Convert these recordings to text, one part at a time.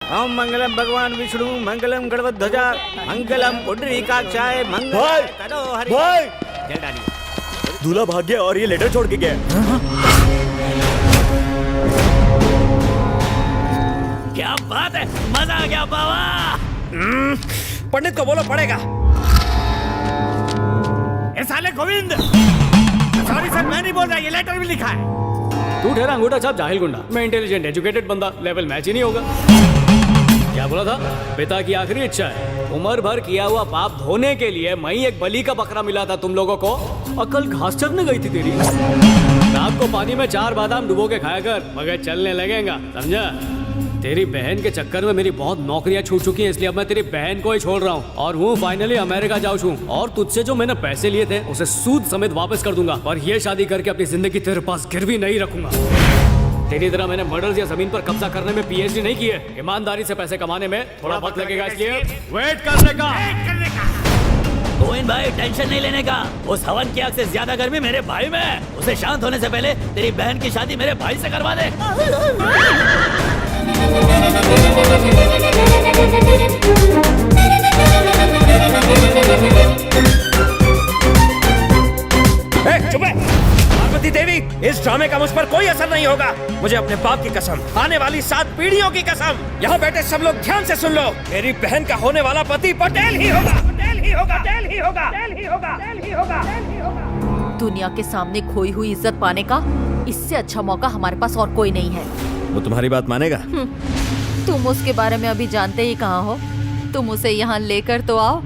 ओम मंगलम भगवान विष्णु मंगलम गणपत ध्वजा मंगलम पुंडरीकाक्षाय मंगल करो हरि। जल डालिए। दूल्हा भाग गया और ये लेटर छोड़ के गया। क्या बात है, मजा आ गया बाबा। पंडित को बोलो पड़ेगा। ए साले गोविंद, सॉरी सर मैं नहीं बोल रहा, ये लेटर भी लिखा है। तू ठहरा अंगूठा छाप जाहिल गुंडा। मैं इंटेलिजेंट एजुकेटेड बंदा, लेवल मैच ही नहीं होगा। क्या बोला था? पिता की आखिरी इच्छा है। उम्र भर किया हुआ पाप धोने के लिए मैं ही एक बलि का बकरा मिला था तुम लोगों को। अकल घास चरने गई थी तेरी। रात को पानी में 4 बादाम डुबो के खाया कर, मगर चलने लगेगा, समझा? तेरी बहन के चक्कर में मेरी बहुत नौकरियां छूट चुकी हैं, इसलिए अब मैं तेरी बहन को ही छोड़ रहा हूँ और वो फाइनली अमेरिका जाऊँ छू। और तुझसे जो मैंने पैसे लिए थे उसे सूद समेत वापस कर दूंगा, पर ये शादी करके अपनी जिंदगी तेरे पास गिरवी नहीं रखूंगा। तेरी तरह मैंने मर्डर्स या जमीन पर कब्जा करने में पीएचडी नहीं की है। ईमानदारी से पैसे कमाने में थोड़ा वक्त लगेगा, इसलिए वेट करने का। गोविंद भाई टेंशन नहीं लेने का। उस हवन की आग से ज्यादा गर्मी मेरे भाई में है। उसे शांत होने से पहले तेरी बहन की शादी मेरे भाई से करवा दे। चुप है पार्वती देवी, इस ड्रामे का मुझ पर कोई असर नहीं होगा। मुझे अपने बाप की कसम, आने वाली 7 पीढ़ियों की कसम। यहाँ बैठे सब लोग ध्यान से सुन लो, मेरी बहन का होने वाला पति पटेल ही होगा। पटेल ही होगा, पटेल ही होगा, पटेल ही होगा, पटेल ही होगा, पटेल ही होगा। दुनिया के सामने खोई हुई इज्जत पाने का इससे अच्छा मौका हमारे पास और कोई नहीं है। वो तुम्हारी बात मानेगा? तुम उसके बारे में अभी जानते ही कहाँ हो। तुम उसे यहाँ लेकर तो आओ,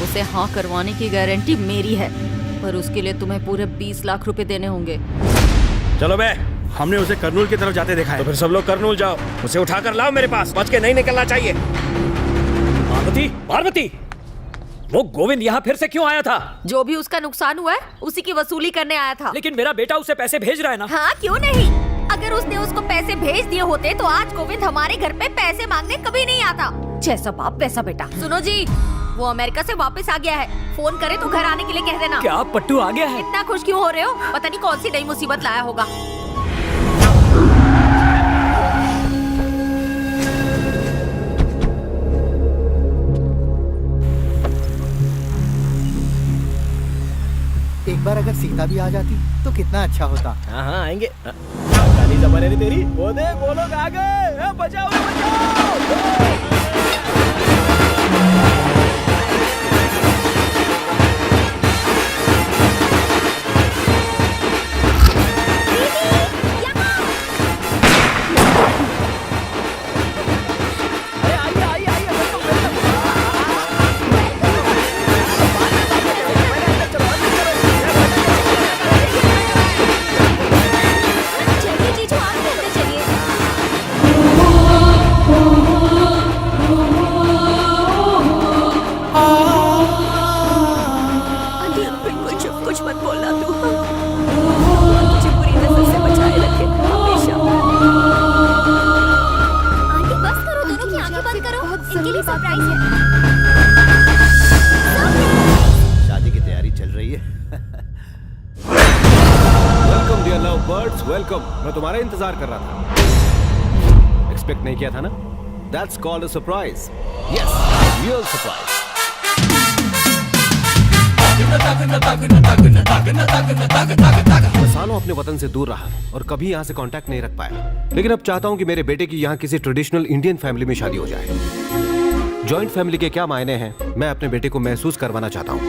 उसे हाँ करवाने की गारंटी मेरी है, पर उसके लिए तुम्हें पूरे 20 लाख रुपए देने होंगे। चलो बे, हमने उसे करनूल की तरफ जाते देखा है, तो फिर सब लोग करनूल जाओ, उसे उठाकर लाओ मेरे पास, बच के नहीं निकलना चाहिए। पार्वती, पार्वती, वो गोविंद यहाँ फिर से क्यों आया था? जो भी उसका नुकसान हुआ है उसी की वसूली करने आया था। लेकिन मेरा बेटा उसे पैसे भेज रहा है ना। हाँ क्यों नहीं, अगर उसने उसको पैसे भेज दिए होते तो आज गोविंद हमारे घर पे पैसे मांगने कभी नहीं आता। जैसा बाप वैसा बेटा। सुनो जी, वो अमेरिका से वापस आ गया है, फोन करे तो घर आने के लिए कह देना। क्या पट्टू आ गया है? इतना खुश क्यों हो रहे हो? पता नहीं कौन सी नई मुसीबत लाया होगा। एक बार अगर सीता भी आ जाती तो कितना अच्छा होता। हाँ हाँ आएंगे। गाली जबान है तेरी, वो दे, वो लोग आ गए, बचाओ बचाओ। शादी की तैयारी चल रही है। Welcome dear love birds, welcome. मैं तुम्हारा इंतजार कर रहा था। एक्सपेक्ट नहीं किया था ना? That's called a surprise. Yes, real surprise. मैं सालों अपने वतन से दूर रहा और कभी यहाँ से कांटेक्ट नहीं रख पाया, लेकिन अब चाहता हूँ कि मेरे बेटे की यहाँ किसी ट्रेडिशनल इंडियन फैमिली में शादी हो जाए। जॉइंट फैमिली के क्या मायने हैं मैं अपने बेटे को महसूस करवाना चाहता हूँ।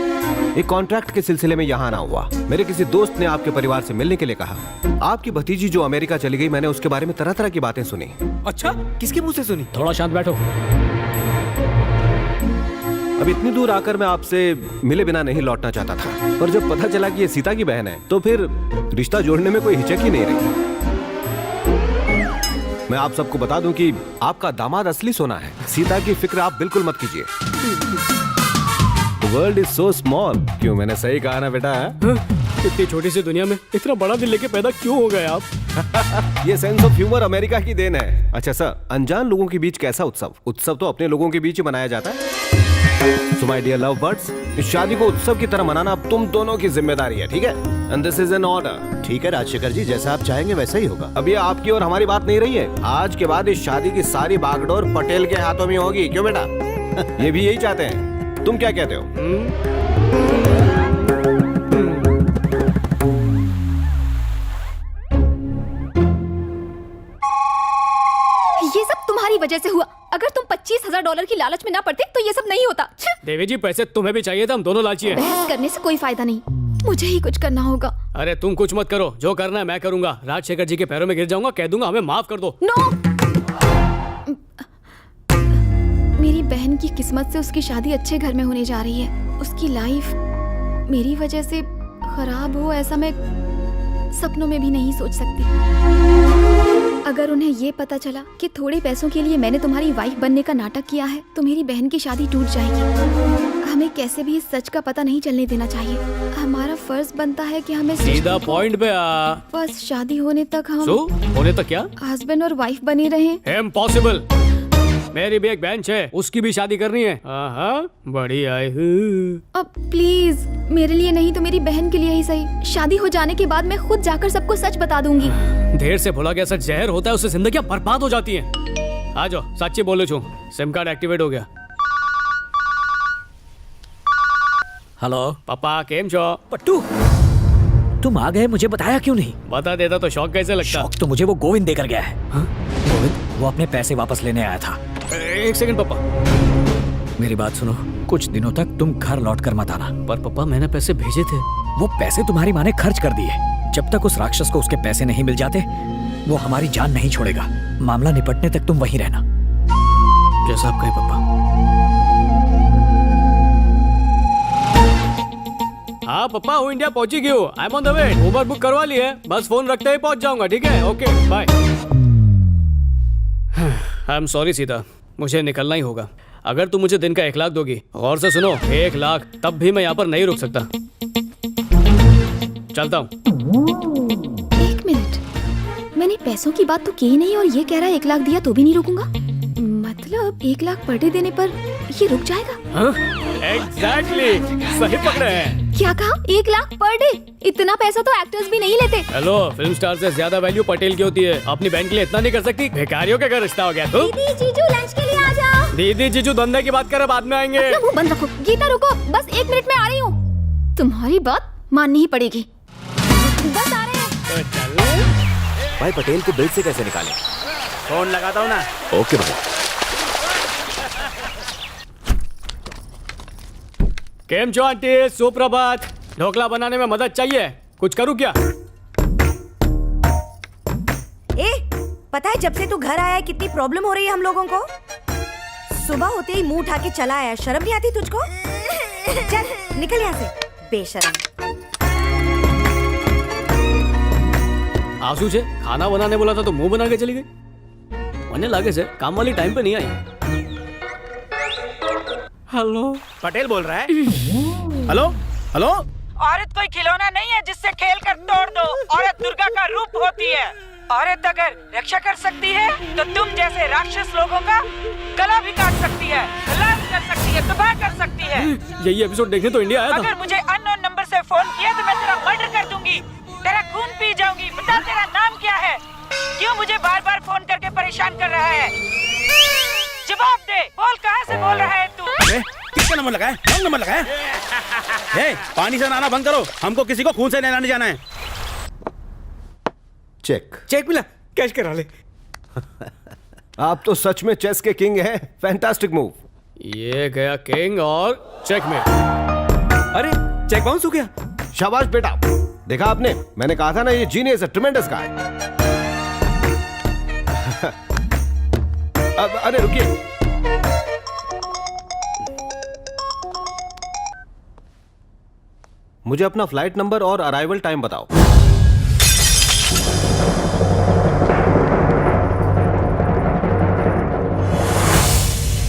एक कॉन्ट्रैक्ट के सिलसिले में यहाँ आना हुआ। मेरे किसी दोस्त ने आपके परिवार से मिलने के लिए कहा। आपकी भतीजी जो अमेरिका चली गई, मैंने उसके बारे में तरह तरह की बातें सुनी। अच्छा, किसके मुंह से सुनी? थोड़ा शांत बैठो। अब इतनी दूर आकर मैं आपसे मिले बिना नहीं लौटना चाहता था, पर जब पता चला कि ये सीता की बहन है तो फिर रिश्ता जोड़ने में कोई हिचक ही नहीं रही। मैं आप सबको बता दूं कि आपका दामाद असली सोना है। सीता की फिक्र आप बिल्कुल मत कीजिए। The world is so small। क्यों, मैंने सही कहा ना बेटा? इतनी छोटी सी दुनिया में इतना बड़ा दिल लेके पैदा क्यों हो गए आप? ये सेंस ऑफ ह्यूमर अमेरिका की देन है। अच्छा सर, अनजान लोगों के बीच कैसा उत्सव? उत्सव तो अपने लोगों के बीच ही मनाया जाता है। So my dear love birds, इस शादी को उत्सव की तरह मनाना अब तुम दोनों की जिम्मेदारी है, ठीक है? And this is an order. ठीक है राजशेखर जी, जैसा आप चाहेंगे वैसा ही होगा। अब ये आपकी और हमारी बात नहीं रही है। आज के बाद इस शादी की सारी बागडोर पटेल के हाथों में होगी, क्यों बेटा? ये भी यही चाहते हैं, तुम क्या कहते हो? ये सब तुम्हारी वजह से हुआ। अगर तुम $25,000 की लालच में ना पड़ते तो ये सब नहीं होता। देवी जी, पैसे तुम्हें भी चाहिए था, हम दोनों लालची हैं। बहस करने से कोई फायदा नहीं, मुझे ही कुछ करना होगा। अरे तुम कुछ मत करो, जो करना है मैं करूंगा। राजशेखर जी के पैरों में गिर जाऊंगा, कह दूंगा हमें माफ कर दो। नो, मेरी बहन की किस्मत से उसकी शादी अच्छे घर में होने जा रही है। उसकी लाइफ मेरी वजह से खराब हो, ऐसा मैं सपनों में भी नहीं सोच सकती। अगर उन्हें ये पता चला कि थोड़े पैसों के लिए मैंने तुम्हारी वाइफ बनने का नाटक किया है तो मेरी बहन की शादी टूट जाएगी। हमें कैसे भी इस सच का पता नहीं चलने देना चाहिए। हमारा फर्ज बनता है कि हमें सीधा पॉइंट पे आ। बस शादी होने तक हम होने तक क्या? हस्बैंड और वाइफ बने रहें। इम्पॉसिबल। मेरी भी एक बेंच है, उसकी भी शादी करनी है। बड़ी आई हूँ। अब प्लीज मेरे लिए नहीं तो मेरी बहन के लिए ही सही। शादी हो जाने के बाद मैं खुद जाकर सबको सच बता दूंगी। देर से भुला गया सच जहर होता है, उससे जिंदगियां बर्बाद हो जाती हैं। आ जाओ, सच्ची बोलो छू, सिम कार्ड एक्टिवेट हो गया। हेलो पापा, केम छो? पट्टू, तुम आ गए, मुझे बताया क्यों नहीं? बता देता तो शौक कैसे लगता? शौक तो मुझे वो गोविंद देकर गया है। गोविंद, वो अपने पैसे वापस लेने आया था। एक सेकंड पापा, मेरी बात सुनो, कुछ दिनों तक तुम घर लौट कर मत आना। पर पापा मैंने पैसे भेजे थे। वो पैसे तुम्हारी माँ ने खर्च कर दिए। जब तक उस राक्षस को उसके पैसे नहीं मिल जाते वो हमारी जान नहीं छोड़ेगा। मामला निपटने तक तुम वहीं रहना। जैसा आप कहे पापा। हाँ पापा, हूँ इंडिया पहुंची गई हूँ। I am on the way. Uber book करवा ली है, बस फोन रखते ही पहुंच जाऊंगा। ठीक है, okay bye. I am sorry Sita, मुझे निकलना ही होगा। अगर तुम मुझे दिन का 1 लाख दोगी, गौर से सुनो, 1 लाख, तब भी मैं यहाँ पर नहीं रुक सकता। चलता हूँ। 1 मिनट, मैंने पैसों की बात तो की नहीं और ये कह रहा है 1 लाख दिया तो भी नहीं रुकूंगा। मतलब 1 लाख पर डे देने पर ये रुक जाएगा? एग्जैक्टली, सही पकड़े हैं। क्या कहा? 1 लाख पर डे? इतना पैसा तो एक्टर्स भी नहीं लेते। हेलो, फिल्म स्टार से ज्यादा वैल्यू पटेल की होती है। अपनी बहन के लिए इतना नहीं कर सकती? भिखारियों के घर रिश्ता हो गया। तो दीदी जीजू लंच के लिए आ जाओ। दीदी जीजू धंधे की बात कर, बाद में आएंगे। अपना मुंह बंद रखो। गीता रुको, बस 1 मिनट में आ रही हूँ। तुम्हारी बात माननी ही पड़ेगी। बस आ रहे हैं। भाई पटेल को बिल से कैसे निकाले? फोन लगाता हूँ ना। ओके भाई। केम छो आंटी? सुप्रभात। ढोकला बनाने में मदद चाहिए? कुछ करूँ क्या? पता है जब से तू घर आया है कितनी प्रॉब्लम हो रही है हम लोगों को। सुबह होते ही मुंह उठा के चला आया, शर्म नहीं आती तुझको? चल निकल यहाँ से, बेशरम। आंसू से खाना बनाने बोला था तो मुंह बना के चली गई। मने लागे से काम वाली टाइम पे नहीं आई। हेलो, पटेल बोल रहा है। Hello hello. औरत कोई खिलौना नहीं है जिससे खेल कर तोड़ दो। औरत दुर्गा का रूप होती है। औरत अगर रक्षा कर सकती है तो तुम जैसे राक्षस लोगों का गला भी काट सकती है, खलास कर सकती है, तबाह कर सकती है। यही एपिसोड देखने तो इंडिया आया था। अगर मुझे अननोन नंबर से फोन किया तो मैं तेरा मर्डर कर दूंगी, तेरा खून पी जाऊंगी। बता तेरा नाम क्या है? क्यों मुझे बार बार फोन करके परेशान कर रहा है? जवाब दे, बोल कहाँ से बोल रहा है तू? किसका नंबर लगाया? कौन नंबर लगाया? पानी से नहाना बंद करो, हमको किसी को खून से नहलाने जाना है। चेक मिला, कैश करा ले। आप तो सच में चेस के किंग हैं। Fantastic move. ये गया किंग और चेक में। अरे चेक बाउंस हो गया। शाबाश बेटा, देखा आपने, मैंने कहा था ना ये जीनियस है, ट्रेमेंडस गाय। अब अरे रुकिए, मुझे अपना फ्लाइट नंबर और अराइवल टाइम बताओ।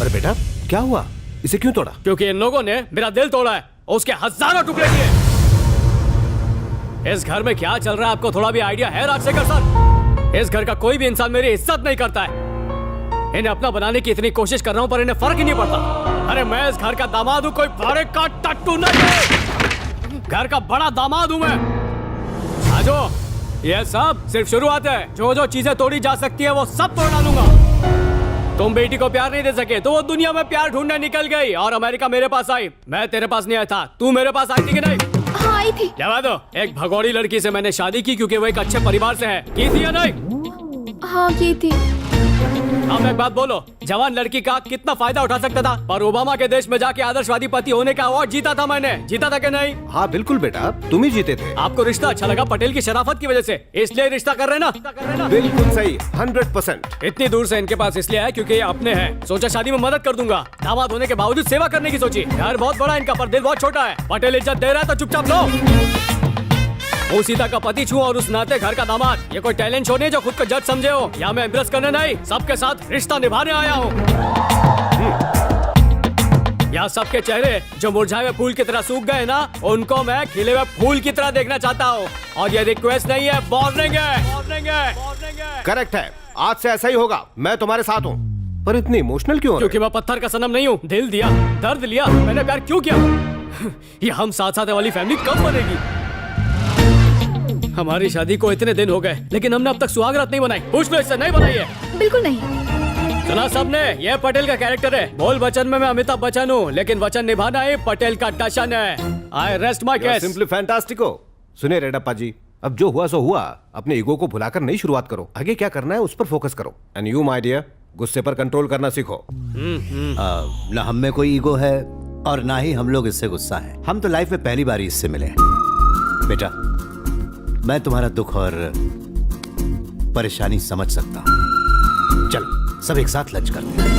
अरे बेटा क्या हुआ, इसे क्यों तोड़ा? क्योंकि इन लोगों ने मेरा दिल तोड़ा है और उसके हजारों टुकड़े किए। इस घर में क्या चल रहा है आपको थोड़ा भी आइडिया है राजशेखर सर? इस घर का कोई भी इंसान मेरी इज्जत नहीं करता है। इन्हें अपना बनाने की इतनी कोशिश कर रहा हूं पर इन्हें फर्क ही नहीं पड़ता। अरे मैं इस घर का दामाद हूँ, कोई बड़े का टट्टू नहीं। घर का बड़ा दामाद हूँ मैं। आजो, ये सब सिर्फ शुरुआत है। जो जो चीजें तोड़ी जा सकती है वो सब तोड़ डालूंगा। तुम बेटी को प्यार नहीं दे सके तो वो दुनिया में प्यार ढूंढने निकल गई और अमेरिका मेरे पास आई। मैं तेरे पास नहीं आया था, तू मेरे पास आई थी कि नहीं? हाँ आई थी। जवाब दो। एक भगोड़ी लड़की से मैंने शादी की क्योंकि वो एक अच्छे परिवार से है। की थी या नहीं? हाँ की थी। अब एक बात बोलो, जवान लड़की का कितना फायदा उठा सकता था? पर ओबामा के देश में जाके आदर्शवादी पति होने का अवार्ड जीता था मैंने। जीता था कि नहीं? हाँ बिल्कुल बेटा, तुम ही जीते थे। आपको रिश्ता अच्छा लगा पटेल की शराफत की वजह से, इसलिए रिश्ता कर रहे ना? बिल्कुल सही, 100%। इतनी दूर से इनके पास इसलिए आया क्योंकि ये अपने हैं। सोचा शादी में मदद कर दूंगा। दामाद होने के बावजूद सेवा करने की सोची। घर बहुत बड़ा इनका पर दिल बहुत छोटा है। पटेल इज्जत दे रहा है तो चुपचाप लो। वो सीता का पति छू और उस नाते घर का दामाद। ये कोई टैलेंट शो नहीं जो खुद को जज समझे हो। या मैं इम्प्रेस करने नहीं, सबके साथ रिश्ता निभाने आया हूँ। यहाँ सबके चेहरे जो मुरझाए हुए फूल की तरह सूख गए ना, उनको मैं खिले हुए फूल की तरह देखना चाहता हूँ। और ये रिक्वेस्ट नहीं है, वार्निंग है। करेक्ट है, आज से ऐसा ही होगा। मैं तुम्हारे साथ हूँ। पर इतनी इमोशनल क्यों हो रहे? क्योंकि मैं पत्थर का सनम नहीं हूँ। दिल दिया, दर्द लिया, मैंने प्यार क्यों किया? ये हम साथ साथ वाली फैमिली कब बनेगी? हमारी शादी को इतने दिन हो गए लेकिन हमने अब तक सुहागरात नहीं बनाई। पूछ लो इससे, नहीं बनाई है? बिल्कुल नहीं। सुना सबने, ये पटेल का कैरेक्टर है। बोल बचन में मैं अमिताभ बच्चन हूँ लेकिन वचन निभाना ही पटेल का टशन है। I rest my case. Simply फैंटास्टिको। सुनिए रेड्डप्पा जी, अब जो हुआ सो हुआ। अपने ईगो को भुलाकर नई शुरुआत करो। आगे क्या करना है उस पर फोकस करो। एंड यू माय डियर, गुस्से पर कंट्रोल करना सीखो। ना हम में कोई ईगो है और ना ही हम लोग इससे गुस्सा है। हम तो लाइफ में पहली बार ही इससे मिले हैं। बेटा, मैं तुम्हारा दुख और परेशानी समझ सकता हूं। चलो सब एक साथ लंच करते हैं।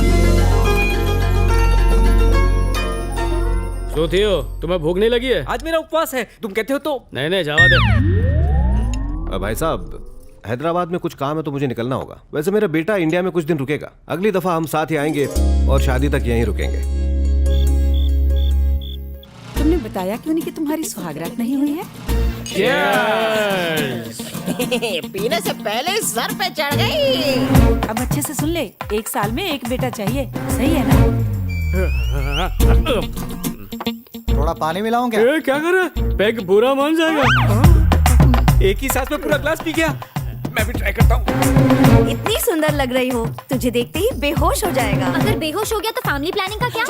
सोथियो, तुम्हें भूख नहीं लगी है? आज मेरा उपवास है, तुम कहते हो तो। नहीं जावा दे। भाई साहब, हैदराबाद में कुछ काम है तो मुझे निकलना होगा। वैसे मेरा बेटा इंडिया में कुछ दिन रुकेगा। अगली दफा हम साथ ही आएंगे और शादी तक यहीं रुकेंगे। तुमने बताया क्यों नहीं कि तुम्हारी सुहागरात नहीं हुई है? पीने से पहले सर पे चढ़ गई। अब अच्छे से सुन ले, 1 साल में 1 बेटा चाहिए, सही है ना? थोड़ा पानी मिलाऊं क्या? क्या कर रहा है? पैग बुरा मान जाएगा। एक ही सांस में पूरा ग्लास पी गया। मैं भी ट्राई करता हूँ। इतनी सुंदर लग रही हो, तुझे देखते ही बेहोश हो जाएगा। अगर बेहोश हो गया तो फैमिली प्लानिंग का क्या?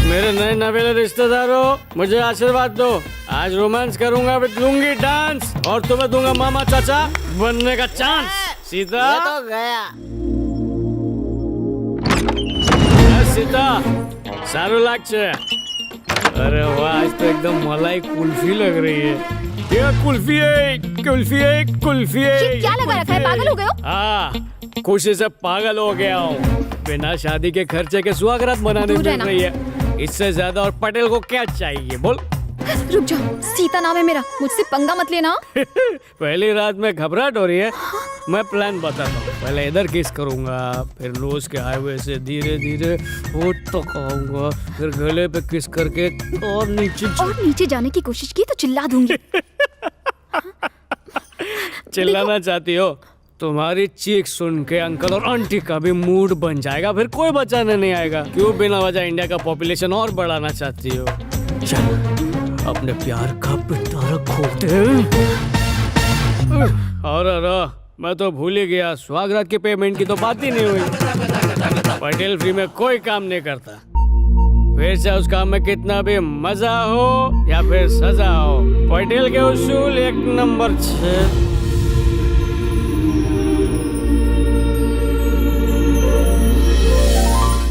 मेरे नए नवेले रिश्तेदारों, मुझे आशीर्वाद दो। आज रोमांस करूंगा विद लुंगी डांस और तुम्हें दूंगा मामा चाचा बनने का चांस। सीता, ये तो गया। सीता, सारू लागছে। अरे वाह, आज तो एकदम मलाई कुल्फी लग रही है। ये कुल्फी है, कुल्फी है, कुल्फी है। क्या लगा रखा है? पागल हो गए हो? हाँ, खुशी से पागल हो गया हूँ। बिना शादी के खर्चे के सुहागरात मनाने मिल रही है। इससे ज्यादा और पटेल को क्या चाहिए? बोल। रुक जाओ, सीता नाम है मेरा, मुझसे पंगा मत लेना। पहली रात में घबराहट हो रही है। मैं प्लान बताता हूँ। पहले इधर किस करूंगा, फिर नोज के हाईवे से धीरे धीरे होठ तक आऊंगा, फिर गले पे किस करके और नीचे जाने की कोशिश की तो चिल्ला दूंगी। चिल्लाना चाहती हो? तुम्हारी चीख सुन के अंकल और आंटी का भी मूड बन जाएगा, फिर कोई बचाने नहीं आएगा। क्यों बिना वजह इंडिया का पॉपुलेशन और बढ़ाना चाहती हो? चल अपने प्यार का पिटारा खोलते हैं। और मैं तो भूल ही गया, सुहागरात की पेमेंट की तो बात ही नहीं हुई। पटेल फ्री में कोई काम नहीं करता। फिर से उस काम में कितना भी मजा हो या फिर सजा हो, पटेल के उसूल 1 नंबर 6।